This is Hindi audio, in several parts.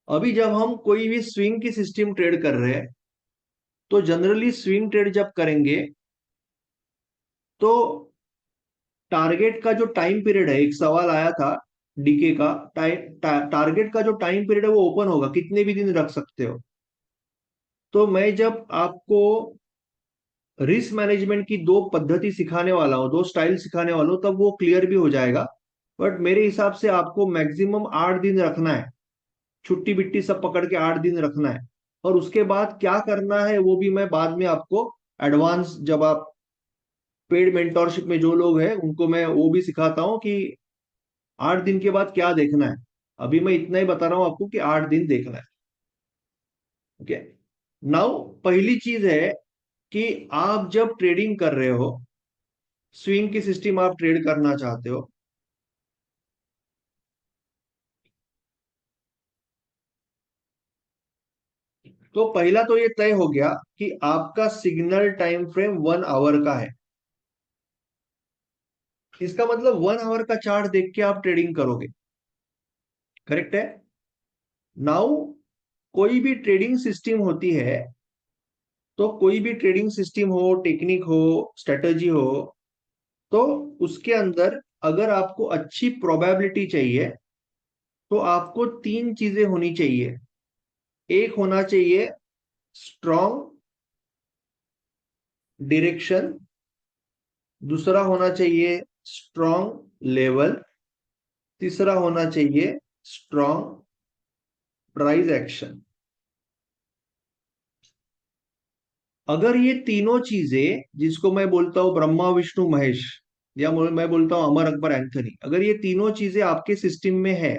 अभी जब हम कोई भी स्विंग की सिस्टम ट्रेड कर रहे हैं, तो जनरली स्विंग ट्रेड जब करेंगे तो टारगेट का जो टाइम पीरियड है, एक सवाल आया था डीके का, टारगेट का जो टाइम पीरियड है वो ओपन होगा, कितने भी दिन रख सकते हो। तो मैं जब आपको रिस्क मैनेजमेंट की दो पद्धति सिखाने वाला हूँ, दो स्टाइल सिखाने वाला हूँ, तब वो क्लियर भी हो जाएगा। बट मेरे हिसाब से आपको मैक्सिमम 8 दिन रखना है, छुट्टी बिट्टी सब पकड़ के 8 दिन रखना है। और उसके बाद क्या करना है वो भी मैं बाद में आपको एडवांस, जब आप पेड मेंटोरशिप में जो लोग हैं उनको मैं वो भी सिखाता हूँ कि 8 दिन के बाद क्या देखना है। अभी मैं इतना ही बता रहा हूँ आपको कि 8 दिन देखना है। ओके। नाउ पहली चीज है कि आप जब ट्रेडिंग कर रहे हो, स्विंग की सिस्टम आप ट्रेड करना चाहते हो, तो पहला तो ये तय हो गया कि आपका सिग्नल टाइम फ्रेम 1 आवर का है। इसका मतलब 1 आवर का चार्ट देख के आप ट्रेडिंग करोगे। करेक्ट है। नाउ कोई भी ट्रेडिंग सिस्टम होती है, तो कोई भी ट्रेडिंग सिस्टम हो, टेक्निक हो, स्ट्रेटजी हो, तो उसके अंदर अगर आपको अच्छी प्रोबेबिलिटी चाहिए तो आपको तीन चीजें होनी चाहिए। एक होना चाहिए स्ट्रॉन्ग डायरेक्शन, दूसरा होना चाहिए स्ट्रॉन्ग लेवल, तीसरा होना चाहिए स्ट्रॉन्ग प्राइस एक्शन। अगर ये तीनों चीजें, जिसको मैं बोलता हूं ब्रह्मा विष्णु महेश, या मैं बोलता हूं अमर अकबर एंथनी, अगर ये तीनों चीजें आपके सिस्टम में है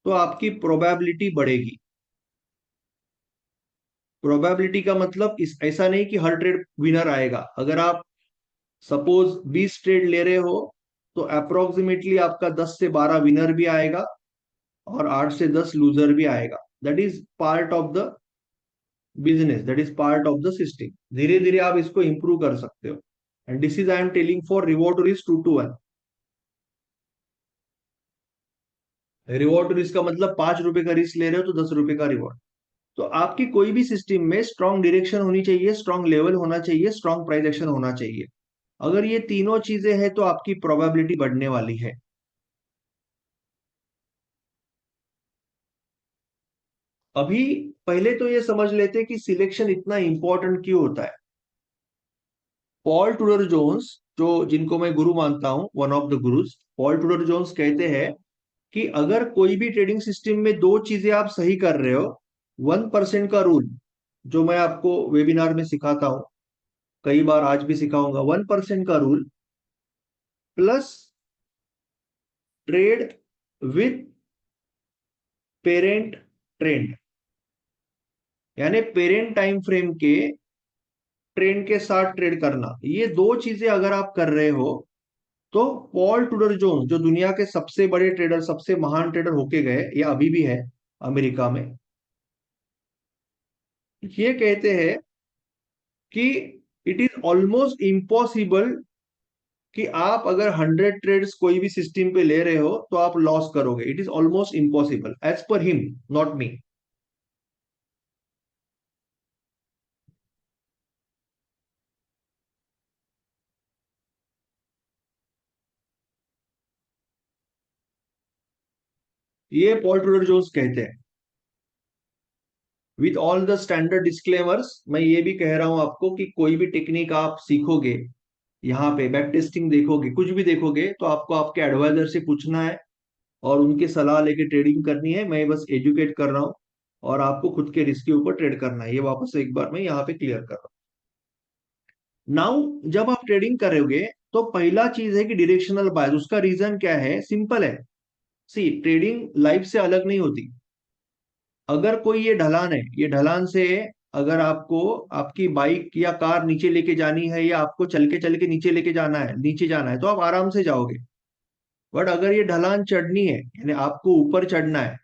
तो आपकी प्रोबेबिलिटी बढ़ेगी। प्रोबेबिलिटी का मतलब ऐसा नहीं कि हर ट्रेड विनर आएगा। अगर आप सपोज 20 ट्रेड ले रहे हो तो अप्रोक्सीमेटली आपका 10 से 12 विनर भी आएगा और 8 से 10 लूजर भी आएगा। That is part of the business, that is part of the system. धीरे धीरे आप इसको इंप्रूव कर सकते हो। And this is I am telling for reward to risk 2 to 1। Reward to risk का मतलब ₹5 का रिस्क ले रहे हो तो ₹10 का रिवॉर्ड। तो आपकी कोई भी सिस्टम में स्ट्रॉन्ग डायरेक्शन होनी चाहिए, स्ट्रॉन्ग लेवल होना चाहिए, स्ट्रॉन्ग प्राइस एक्शन होना चाहिए। अगर ये तीनों चीजें हैं तो आपकी प्रोबेबिलिटी बढ़ने वाली है। अभी पहले तो ये समझ लेते हैं कि सिलेक्शन इतना इंपॉर्टेंट क्यों होता है। पॉल टूडर जोन्स, जो जिनको मैं गुरु मानता हूं, one of the gurus, Paul Tudor Jones कहते हैं कि अगर कोई भी ट्रेडिंग सिस्टम में दो चीजें आप सही कर रहे हो, 1% का रूल, जो मैं आपको वेबिनार में सिखाता हूं, कई बार आज भी सिखाऊंगा, 1% का rule plus trade with parent trend, यानी पेरेंट टाइम फ्रेम के ट्रेंड के साथ ट्रेड करना, ये दो चीजें अगर आप कर रहे हो तो पॉल टूडर जोन्स, जो दुनिया के सबसे बड़े ट्रेडर, सबसे महान ट्रेडर होके गए या अभी भी है अमेरिका में, ये कहते हैं कि इट इज ऑलमोस्ट इम्पॉसिबल कि आप अगर 100 ट्रेड्स कोई भी सिस्टम पे ले रहे हो तो आप लॉस करोगे। It is almost impossible as per him, not me. ये पॉल ट्रूडर जोन्स कहते हैं। With all the standard disclaimers, मैं ये भी कह रहा हूं आपको कि कोई भी टेक्निक आप सीखोगे, यहाँ पे बैक टेस्टिंग देखोगे, कुछ भी देखोगे, तो आपको आपके एडवाइजर से पूछना है और उनकी सलाह लेके ट्रेडिंग करनी है। मैं बस एजुकेट कर रहा हूँ और आपको खुद के रिस्क के ऊपर ट्रेड करना है। ये वापस से एक बार मैं यहाँ पे क्लियर कर रहा हूँ। नाउ जब आप ट्रेडिंग करोगे तो पहला चीज है कि डायरेक्शनल बायस। उसका रीजन क्या है? सिंपल है। सी, ट्रेडिंग लाइफ से अलग नहीं होती। अगर कोई ये ढलान है, ये ढलान से अगर आपको आपकी बाइक या कार नीचे लेके जानी है, या आपको चल के नीचे लेके जाना है, नीचे जाना है, तो आप आराम से जाओगे। बट अगर ये ढलान चढ़नी है, यानी आपको ऊपर चढ़ना है,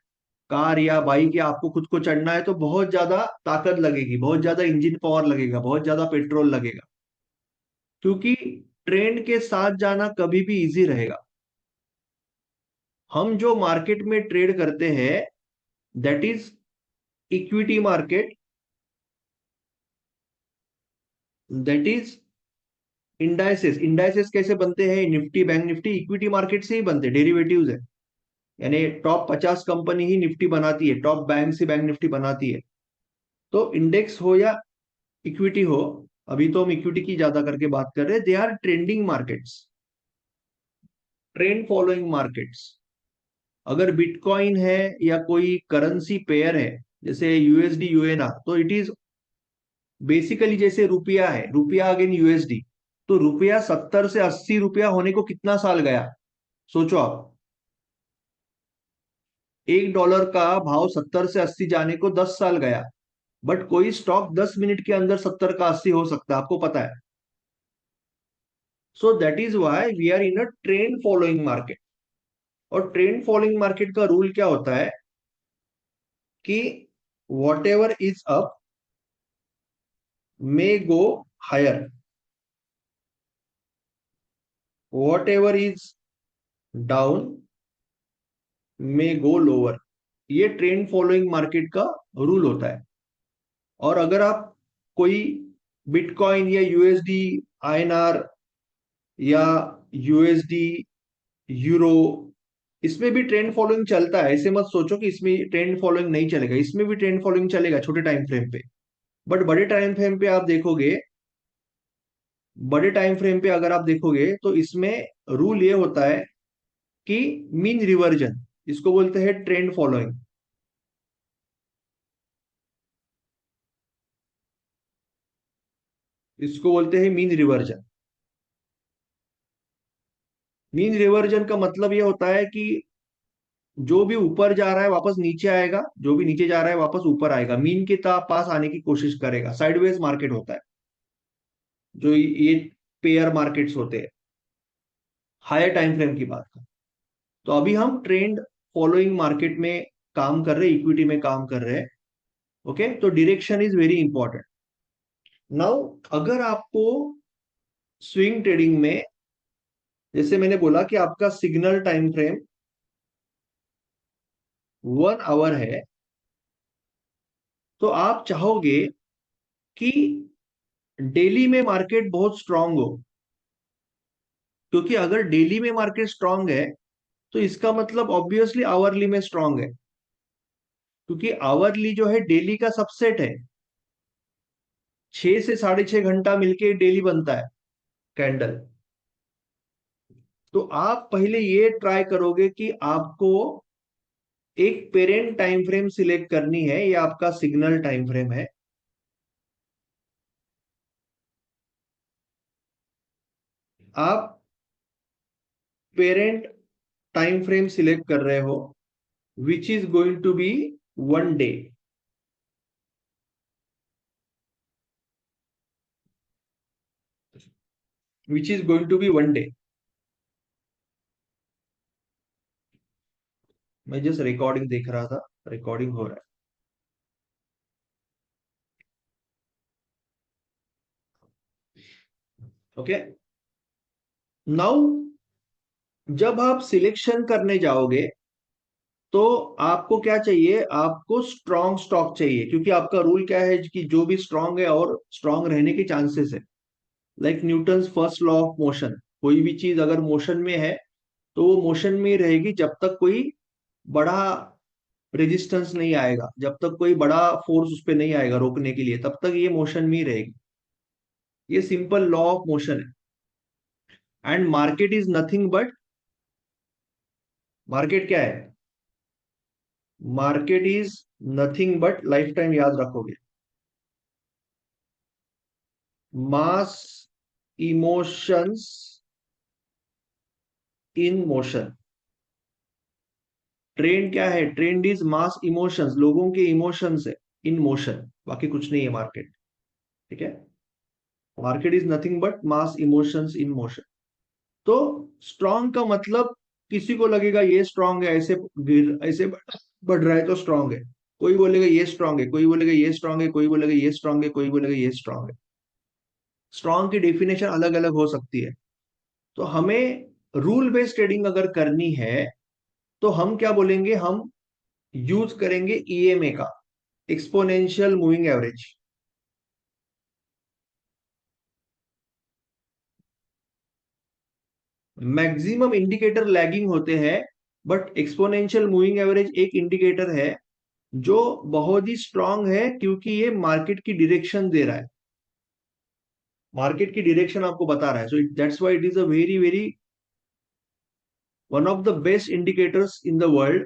कार या बाइक या आपको खुद को चढ़ना है, तो बहुत ज्यादा ताकत लगेगी, बहुत ज्यादा इंजन पावर लगेगा, बहुत ज्यादा पेट्रोल लगेगा। क्योंकि ट्रेंड के साथ जाना कभी भी इजी रहेगा। हम जो मार्केट में ट्रेड करते हैं that is equity market, that is indices. Indices कैसे बनते हैं? Nifty, bank Nifty equity market से ही बनते हैं, डेरिवेटिव्स है। यानी टॉप 50 कंपनी ही निफ्टी बनाती है, टॉप बैंक से बैंक निफ्टी बनाती है। तो इंडेक्स हो या इक्विटी हो, अभी तो हम इक्विटी की ज्यादा करके बात कर रहे हैं, they are trending markets, trend following markets. अगर बिटकॉइन है या कोई करेंसी पेयर है जैसे यूएसडी यूएनआर, तो इट इज बेसिकली जैसे रुपया है, रुपया अगेन यूएसडी। तो रुपया 70 से 80 रुपया होने को कितना साल गया? सोचो आप। $1 का भाव 70 से 80 जाने को 10 साल गया। बट कोई स्टॉक 10 मिनट के अंदर 70 का 80 हो सकता है, आपको पता है। So that is why we are in a trend following market. और ट्रेंड फॉलोइंग मार्केट का रूल क्या होता है कि whatever is up may go higher, whatever is down may go lower. ये ट्रेंड फॉलोइंग मार्केट का रूल होता है। और अगर आप कोई बिटकॉइन या यूएसडी आईएनआर या यूएसडी यूरो, इसमें भी ट्रेंड फॉलोइंग चलता है। ऐसे मत सोचो कि इसमें ट्रेंड फॉलोइंग नहीं चलेगा, इसमें भी ट्रेंड फॉलोइंग चलेगा छोटे टाइम फ्रेम पे। बट बड़े टाइम फ्रेम पे आप देखोगे, बड़े टाइम फ्रेम पे अगर आप देखोगे तो इसमें रूल ये होता है कि मीन रिवर्जन, इसको बोलते हैं ट्रेंड फॉलोइंग। इसको बोलते हैं मीन रिवर्जन। मीन रिवर्जन का मतलब ये होता है कि जो भी ऊपर जा रहा है वापस नीचे आएगा, जो भी नीचे जा रहा है वापस ऊपर आएगा, मीन के पास आने की कोशिश करेगा। साइडवेज मार्केट होता है जो ये पेयर मार्केट्स होते हैं, हायर टाइम फ्रेम की बात कर। तो अभी हम ट्रेंड फॉलोइंग मार्केट में काम कर रहे हैं, इक्विटी में काम कर रहे हैं। ओके, तो direction is very important. Now अगर आपको स्विंग ट्रेडिंग में, जैसे मैंने बोला कि आपका सिग्नल टाइम फ्रेम 1 आवर है, तो आप चाहोगे कि डेली में मार्केट बहुत स्ट्रांग हो। क्योंकि अगर डेली में मार्केट स्ट्रांग है तो इसका मतलब ऑब्वियसली आवरली में स्ट्रांग है। क्योंकि आवरली जो है डेली का सबसेट है, 6 से 6.5 घंटा मिलके डेली बनता है कैंडल। तो आप पहले ये ट्राई करोगे कि आपको एक पेरेंट टाइम फ्रेम सिलेक्ट करनी है, ये आपका सिग्नल टाइम फ्रेम है। आप पेरेंट टाइम फ्रेम सिलेक्ट कर रहे हो which is going to be 1 day, which is going to be 1 day. मैं जस्ट रिकॉर्डिंग देख रहा था, रिकॉर्डिंग हो रहा है। ओके, नाउ जब आप सिलेक्शन करने जाओगे तो आपको क्या चाहिए? आपको स्ट्रॉन्ग स्टॉक चाहिए। क्योंकि आपका रूल क्या है कि जो भी स्ट्रांग है और स्ट्रांग रहने के चांसेस है, like Newton's first law of motion. कोई भी चीज अगर मोशन में है तो वो मोशन में ही रहेगी जब तक कोई बड़ा रेजिस्टेंस नहीं आएगा, जब तक कोई बड़ा फोर्स उस पर नहीं आएगा रोकने के लिए, तब तक ये मोशन में ही रहेगी। ये सिंपल लॉ ऑफ मोशन है। And market is nothing but, market क्या है? Market is nothing but, life time याद रखोगे, मास इमोशंस इन मोशन। ट्रेंड क्या है? ट्रेंड इज मास इमोशंस, लोगों के इमोशंस है इन मोशन, बाकी कुछ नहीं है मार्केट। ठीक है, market is nothing but mass emotions in motion. तो स्ट्रांग का मतलब, किसी को लगेगा ये स्ट्रांग है, ऐसे गिर ऐसे बढ़ रहा है तो स्ट्रांग है। कोई बोलेगा ये स्ट्रांग है, कोई बोलेगा ये स्ट्रांग है, कोई बोलेगा ये स्ट्रांग है, कोई बोलेगा ये स्ट्रांग है। स्ट्रांग की डेफिनेशन अलग अलग हो सकती है। तो हमें रूल बेस्ड ट्रेडिंग अगर करनी है तो हम क्या बोलेंगे? हम यूज करेंगे ईएमए का, exponential moving average. Maximum indicator lagging होते हैं, बट एक्सपोनेंशियल मूविंग एवरेज एक इंडिकेटर है जो बहुत ही स्ट्रांग है, क्योंकि ये मार्केट की डायरेक्शन दे रहा है, मार्केट की डायरेक्शन आपको बता रहा है। So that's why it is a very very one of the best indicators in the world,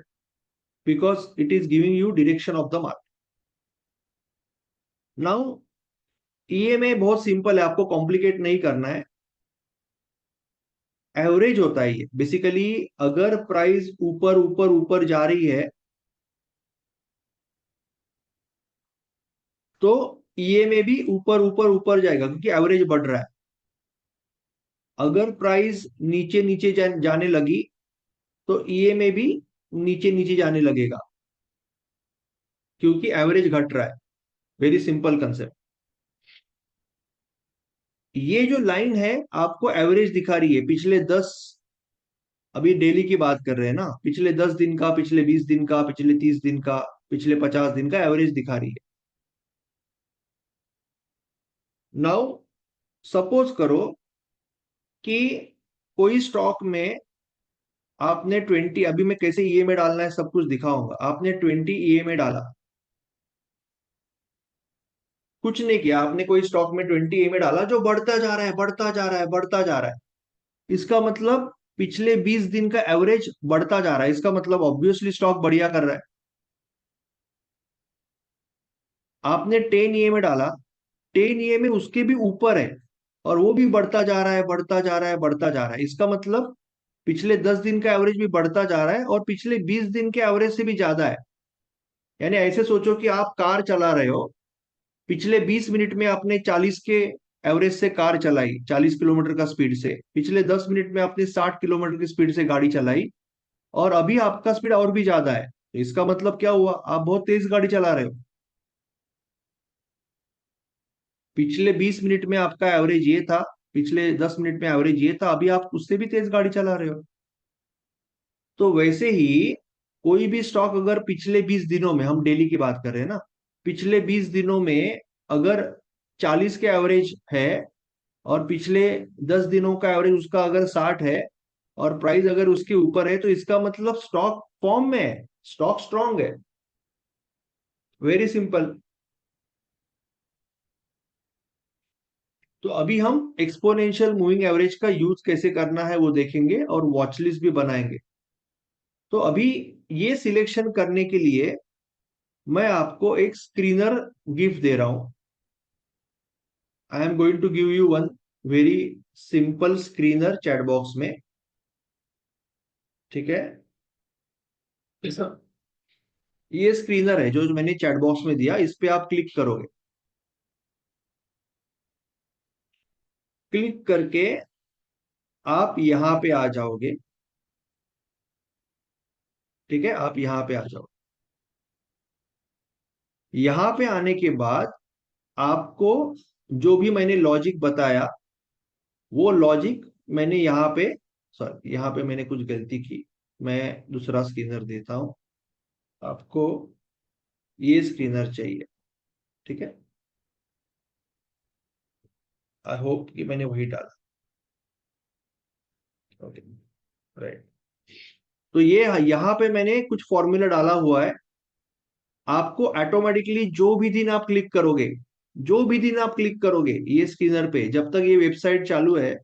because it is giving you direction of the market. Now EMA बहुत सिंपल है, आपको कॉम्प्लिकेट नहीं करना है। एवरेज होता है ये बेसिकली, अगर प्राइस ऊपर ऊपर ऊपर जा रही है तो ईएमए भी ऊपर ऊपर ऊपर जाएगा, क्योंकि एवरेज बढ़ रहा है। अगर प्राइस नीचे नीचे जाने लगी तो ईएमए भी नीचे नीचे जाने लगेगा, क्योंकि एवरेज घट रहा है। Very simple concept. ये जो लाइन है आपको एवरेज दिखा रही है पिछले 10, अभी डेली की बात कर रहे हैं ना, पिछले 10 दिन का, पिछले 20 दिन का, पिछले 30 दिन का, पिछले 50 दिन का एवरेज दिखा रही है। नाउ सपोज करो कि कोई स्टॉक में आपने 20, अभी मैं कैसे ईएमए डालना है सब कुछ दिखाऊंगा, आपने 20 ईएमए डाला, कुछ नहीं किया, आपने कोई स्टॉक में 20 ईएमए डाला जो बढ़ता जा रहा है, बढ़ता जा रहा है, बढ़ता जा रहा है। इसका मतलब पिछले 20 दिन का एवरेज बढ़ता जा रहा है, इसका मतलब ऑब्वियसली स्टॉक बढ़िया कर रहा है। आपने 10 ईएमए डाला, 10 ईएमए उसके भी ऊपर है, और वो भी बढ़ता जा रहा है, बढ़ता जा रहा है, बढ़ता जा रहा है। इसका मतलब पिछले 10 दिन का एवरेज भी बढ़ता जा रहा है, और पिछले 20 दिन के एवरेज से भी ज्यादा है। यानी ऐसे सोचो कि आप कार चला रहे हो, पिछले 20 मिनट में आपने 40 के एवरेज से कार चलाई, 40 किलोमीटर का स्पीड से, पिछले 10 मिनट में आपने 60 किलोमीटर की स्पीड से गाड़ी चलाई, और अभी आपका स्पीड और भी ज्यादा है। तो इसका मतलब क्या हुआ, आप बहुत तेज गाड़ी चला रहे हो। पिछले 20 मिनट में आपका एवरेज ये था, पिछले 10 मिनट में एवरेज ये था, अभी आप उससे भी तेज गाड़ी चला रहे हो। तो वैसे ही कोई भी स्टॉक अगर पिछले 20 दिनों में, हम डेली की बात कर रहे हैं ना, पिछले 20 दिनों में अगर 40 के एवरेज है, और पिछले 10 दिनों का एवरेज उसका अगर 60 है, और प्राइस अगर उसके ऊपर है, तो इसका मतलब स्टॉक फॉर्म में है, स्टॉक स्ट्रांग है। Very simple. तो अभी हम एक्सपोनेंशियल मूविंग एवरेज का यूज कैसे करना है वो देखेंगे, और वॉच लिस्ट भी बनाएंगे। तो अभी ये सिलेक्शन करने के लिए मैं आपको एक स्क्रीनर गिफ्ट दे रहा हूं। I am going to give you one very simple screener chat box में। ठीक है, ये स्क्रीनर है जो मैंने चैट बॉक्स में दिया, इस पे आप क्लिक करोगे। क्लिक करके आप यहां पे आ जाओगे। ठीक है, आप यहां पे आ जाओ। यहां पे आने के बाद आपको जो भी मैंने लॉजिक बताया, वो लॉजिक मैंने यहाँ पे, सॉरी यहाँ पे मैंने कुछ गलती की, मैं दूसरा स्क्रीनर देता हूं आपको। ये स्क्रीनर चाहिए, ठीक है। आई होप कि मैंने वही डाला। Okay, right. तो ये यहाँ पे मैंने कुछ फॉर्मूला डाला हुआ है। आपको ऑटोमेटिकली जो भी दिन आप क्लिक करोगे, जो भी दिन आप क्लिक करोगे ये स्क्रीनर पे, जब तक ये वेबसाइट चालू है,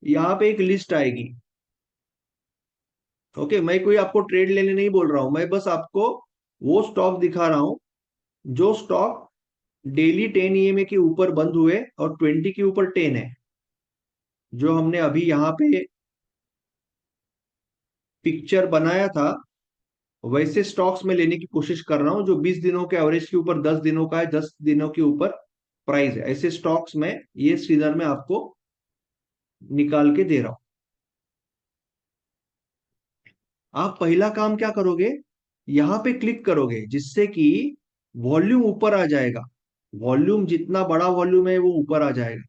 यहाँ पे एक लिस्ट आएगी। ओके, मैं कोई आपको ट्रेड लेने नहीं बोल रहा हूं, मैं बस आपको वो स्टॉक दिखा रहा हूं जो स्टॉक डेली 10 ईएमए के ऊपर बंद हुए और 20 के ऊपर 10 है, जो हमने अभी यहाँ पे पिक्चर बनाया था। वैसे स्टॉक्स में लेने की कोशिश कर रहा हूं जो 20 दिनों के एवरेज के ऊपर, 10 दिनों का है, 10 दिनों के ऊपर प्राइस है, ऐसे स्टॉक्स में ये सीजन में आपको निकाल के दे रहा हूं। आप पहला काम क्या करोगे, यहां पे क्लिक करोगे, जिससे कि वॉल्यूम ऊपर आ जाएगा। वॉल्यूम जितना बड़ा वॉल्यूम है वो ऊपर आ जाएगा,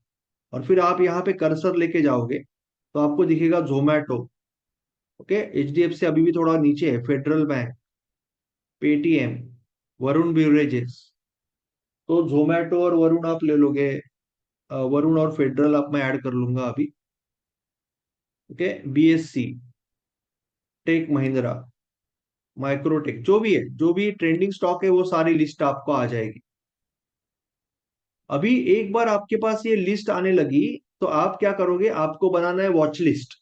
और फिर आप यहाँ पे कर्सर लेके जाओगे तो आपको दिखेगा जोमैटो। ओके, एचडीएफसी अभी भी थोड़ा नीचे है, federal bank, Paytm, Varun beverages, तो जोमेटो और वरुण आप ले लोगे। वरुण और फेडरल आप मैं ऐड कर लूंगा अभी। Okay, BSC, tech Mahindra, Microtek, जो भी है, जो भी ट्रेंडिंग स्टॉक है वो सारी लिस्ट आपको आ जाएगी। अभी एक बार आपके पास ये लिस्ट आने लगी तो आप क्या करोगे, आपको बनाना है वॉच लिस्ट।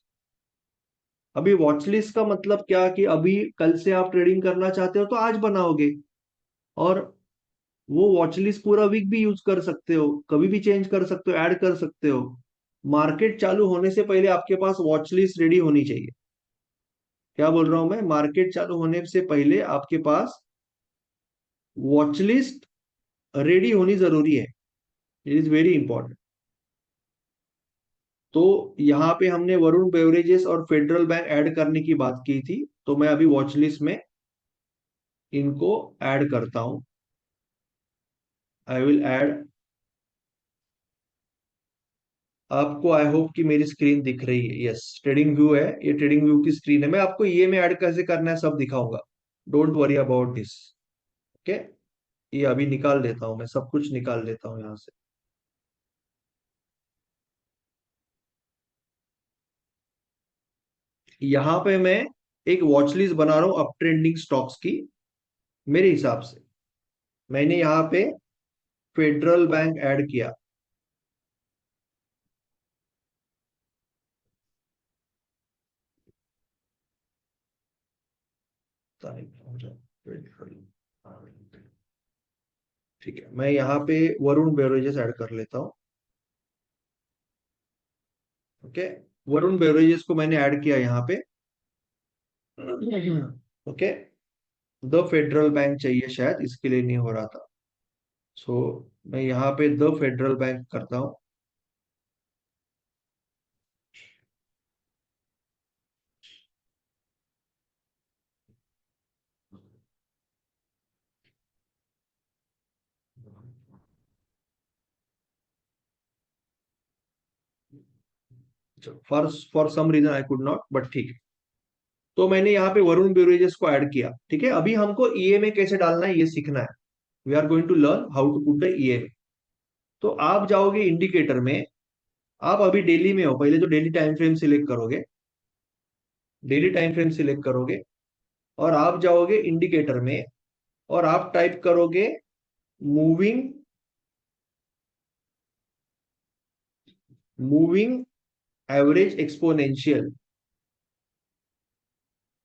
अभी वॉच लिस्ट का मतलब क्या कि अभी कल से आप ट्रेडिंग करना चाहते हो तो आज बनाओगे, और वो वॉच लिस्ट पूरा वीक भी यूज कर सकते हो, कभी भी चेंज कर सकते हो, ऐड कर सकते हो। मार्केट चालू होने से पहले आपके पास वॉच लिस्ट रेडी होनी चाहिए। क्या बोल रहा हूं मैं, मार्केट चालू होने से पहले आपके पास वॉच लिस्ट रेडी होनी जरूरी है। It is very important. तो यहाँ पे हमने वरुण बेवरेजेस और फेडरल बैंक ऐड करने की बात की थी, तो मैं अभी वॉच लिस्ट में इनको ऐड करता हूं। I will add. आपको आई होप कि मेरी स्क्रीन दिख रही है। यस, ट्रेडिंग व्यू है, ये ट्रेडिंग व्यू की स्क्रीन है। मैं आपको ये में ऐड कैसे करना है सब दिखाऊंगा। Don't worry about this. Okay, ये अभी निकाल देता हूं, मैं सब कुछ निकाल देता हूं यहां से। यहां पे मैं एक वॉच लिस्ट बना रहा हूं अप ट्रेंडिंग स्टॉक्स की। मेरे हिसाब से मैंने यहाँ पे फेडरल बैंक ऐड किया। ठीक है, मैं यहाँ पे वरुण बेवरेजेस ऐड कर लेता हूँ। ओके, वरुण बेवरेजेस को मैंने ऐड किया यहाँ पे। ओके, द फेडरल बैंक चाहिए, शायद इसके लिए नहीं हो रहा था। सो मैं यहाँ पे द फेडरल बैंक करता हूँ। For for some reason I could not, but ठीक है। तो मैंने यहाँ पे वरुण बेवरेजेस को ऐड किया। ठीक है, अभी हमको ईएमए कैसे डालना है ये सीखना है। We are going to learn how to put the EMA. तो आप जाओगे इंडिकेटर में। आप अभी डेली में हो, पहले तो डेली टाइम फ्रेम सिलेक्ट करोगे। डेली टाइम फ्रेम सिलेक्ट करोगे और आप जाओगे इंडिकेटर में, और आप टाइप करोगे मूविंग मूविंग एवरेज एक्सपोनेंशियल।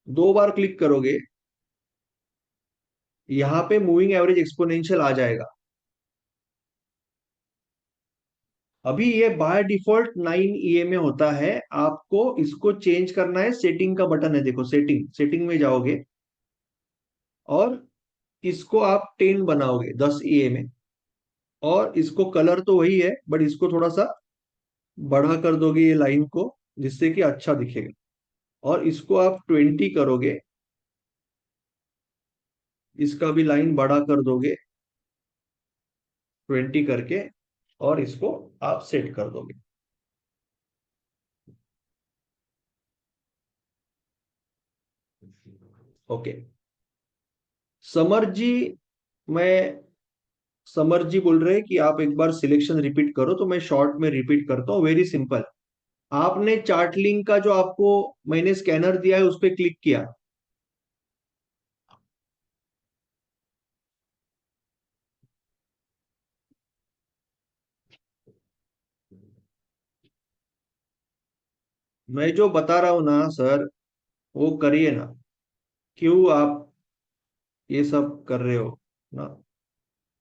दो बार क्लिक करोगे, यहां पे मूविंग एवरेज एक्सपोनेंशियल आ जाएगा। अभी ये बाय डिफॉल्ट 9 EMA होता है। आपको इसको चेंज करना है, सेटिंग का बटन है, देखो सेटिंग, सेटिंग में जाओगे और इसको आप 10 बनाओगे, 10 EMA। और इसको कलर तो वही है, बट इसको थोड़ा सा बढ़ा कर दोगे ये लाइन को, जिससे कि अच्छा दिखेगा। और इसको आप 20 करोगे, इसका भी लाइन बड़ा कर दोगे 20 करके, और इसको आप सेट कर दोगे। ओके, समर जी, मैं समर जी बोल रहे हैं कि आप एक बार सिलेक्शन रिपीट करो, तो मैं शॉर्ट में रिपीट करता हूँ। Very simple. आपने चार्ट लिंक का जो आपको मैंने स्कैनर दिया है उस पर क्लिक किया। मैं जो बता रहा हूं ना सर, वो करिए ना। क्यों आप ये सब कर रहे हो ना।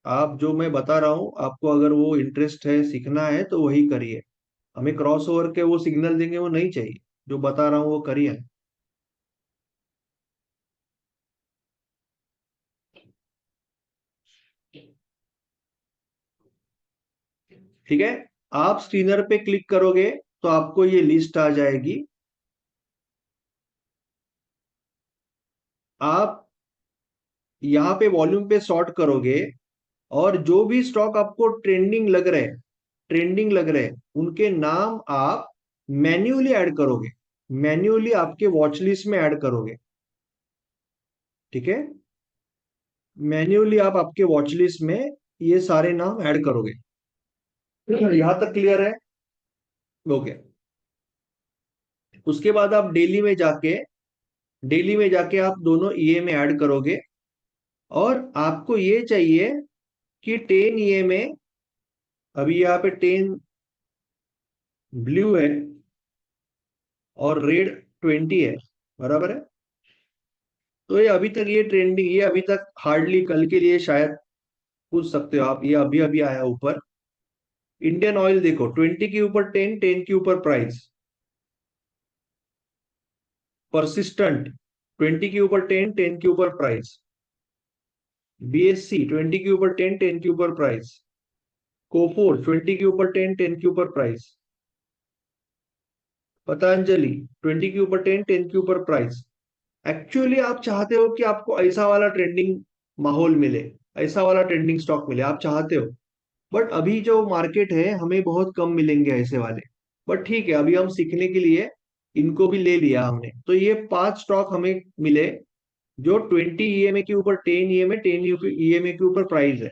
आप जो मैं बता रहा हूँ आपको, अगर वो इंटरेस्ट है, सीखना है, तो वही करिए। हमें क्रॉस ओवर के वो सिग्नल देंगे वो नहीं चाहिए। जो बता रहा हूँ वो करिए। ठीक है, आप स्क्रीनर पे क्लिक करोगे तो आपको ये लिस्ट आ जाएगी। आप यहाँ पे वॉल्यूम पे सॉर्ट करोगे, और जो भी स्टॉक आपको ट्रेंडिंग लग रहे उनके नाम आप मैन्युअली ऐड करोगे। मैन्युअली आपके वॉच लिस्ट में ऐड करोगे। ठीक है, मैन्युअली आप आपके वॉच लिस्ट में ये सारे नाम ऐड करोगे। यहां तक क्लियर है? ओके। उसके बाद आप डेली में जाके आप दोनों ईएमए ऐड करोगे। और आपको ये चाहिए कि 10 ईएमए, अभी यहाँ पे 10 ब्लू है और रेड 20 है, बराबर है। तो ये अभी तक ये ट्रेंडिंग, ये अभी तक हार्डली, कल के लिए शायद पूछ सकते हो आप, ये अभी अभी आया ऊपर। इंडियन ऑयल देखो, 20 के ऊपर 10, 10 के ऊपर प्राइस। परसिस्टेंट 20 के ऊपर 10, 10 के ऊपर प्राइस। बीएससी 20 के ऊपर 10, 10 के ऊपर प्राइस। कोफोर 20 के ऊपर 10, 10 के ऊपर प्राइस। पतंजलि 20 के ऊपर 10, 10 के ऊपर प्राइस। एक्चुअली आप चाहते हो कि आपको ऐसा वाला ट्रेंडिंग माहौल मिले, ऐसा वाला ट्रेंडिंग स्टॉक मिले, आप चाहते हो। बट अभी जो मार्केट है, हमें बहुत कम मिलेंगे ऐसे वाले। बट ठीक है, अभी हम सीखने के लिए इनको भी ले लिया हमने। तो ये 5 स्टॉक हमें मिले जो 20 ईएमए के ऊपर 10 ईएमए, 10 ईएमए के ऊपर प्राइस है।